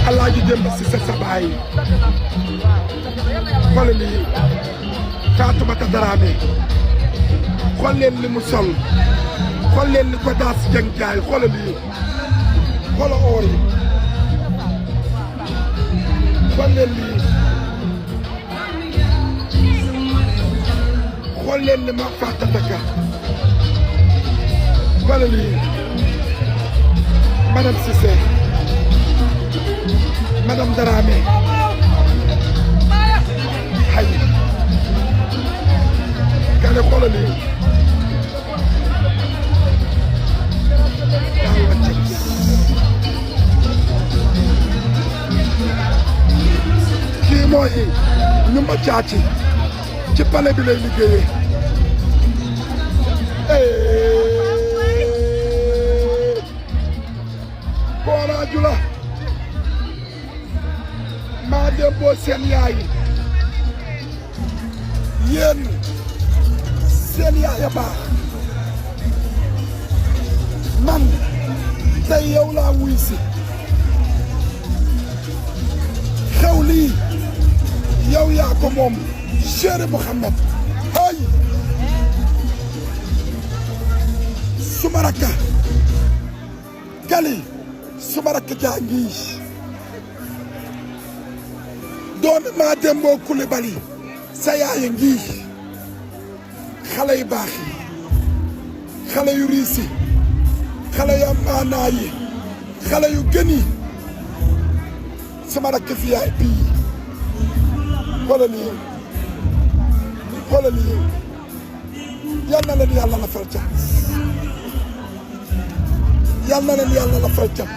Alaaji Demba Cissé sa baay xool lii Fatoumata Dramé xool leen li mu sol xool leen li ko daas jëng jaay xool lii xool oor yi xool leen lii xool leen li ma fàttataka xool lii madame Cissé madame Dramé hay kane xoolal lii daa wàcce kii mooy ñu ma caaci ci palais bi lay liggéeyee koolaaju la maa dem boo seen yaay yéen seen yaay a baax man tey yow laa wuy si xew lii yow yaa ko moom chéri Mouhamed hay suma rakka gali suma rakka jaa ngi doomi maa dem boo Coulibaly sa yaaya ngi xale yu baax yi xale yu riis yi xale yu maanaa yi xale yu gën yi sama rakk fi yaay bii xoolal lii xoolal lii yal na leen yàlla la fal cat yal na leen yàlla la fal cat